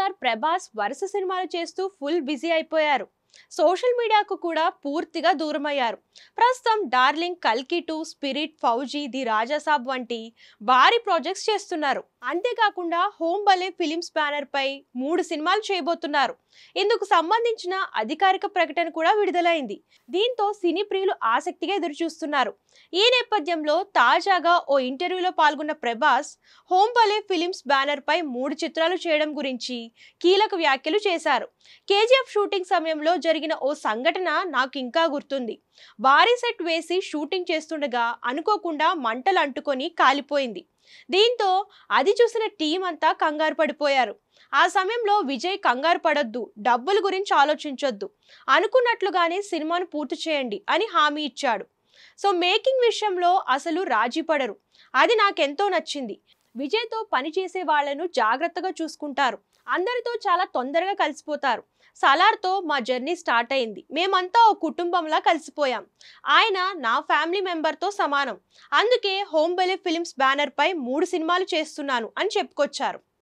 Star Prabhas వరుస సినిమాలు చేస్తూ ఫుల్ బిజీ అయిపోయారు. సోషల్ మీడియాకు కూడా పూర్తిగా దూరమయ్యారు. ప్రస్తుతం డార్లింగ్, కల్కి 2, స్పిరిట్, ఫౌజీ, ది రాజాసాబ్ వంటి భారీ ప్రాజెక్ట్స్ చేస్తున్నారు. అంతేకాకుండా హోమ్ బలే ఫిలిమ్స్ బ్యానర్ పై 3 సినిమాలు చేయబోతున్నారు. ఇందుకు సంబంధించిన అధికారిక ప్రకటన కూడా విడుదలైంది. దీంతో సినీ ప్రియులు ఆసక్తిగా ఎదురుచూస్తున్నారు. ఈ నేపథ్యంలో తాజాగా ఓ ఇంటర్వ్యూలో పాల్గొన్న ప్రభాస్ హోమ్ బలే ఫిలిమ్స్ బ్యానర్ పై 3 చిత్రాలు చేయడం గురించి కీలక వ్యాఖ్యలు చేశారు. కేజీఎఫ్ షూటింగ్ సమయంలో జరిగిన ఓ సంఘటన నాకు ఇంకా గుర్తుంది. భారీ సెట్ వేసి షూటింగ్ చేస్తుండగా అనుకోకుండా మంటలు అంటుకొని కాలిపోయింది. దీంతో అది చూసిన టీం అంతా కంగారు పడిపోయారు. ఆ సమయంలో విజయ్ కంగారు పడొద్దు, డబ్బుల గురించి ఆలోచించొద్దు, అనుకున్నట్లుగానే సినిమాను పూర్తి చేయండి అని హామీ ఇచ్చాడు. సో మేకింగ్ విషయంలో అసలు రాజీ పడరు. అది నాకెంతో నచ్చింది. విజయ్తో పనిచేసే వాళ్లను జాగ్రత్తగా చూసుకుంటారు. అందరితో చాలా తొందరగా కలిసిపోతారు. సలార్తో మా జర్నీ స్టార్ట్ అయింది. మేమంతా ఓ కుటుంబంలా కలిసిపోయాం. ఆయన నా ఫ్యామిలీ మెంబర్తో సమానం. అందుకే హోమ్ బలే ఫిలిమ్స్ బ్యానర్ పై 3 సినిమాలు చేస్తున్నాను అని చెప్పుకొచ్చారు.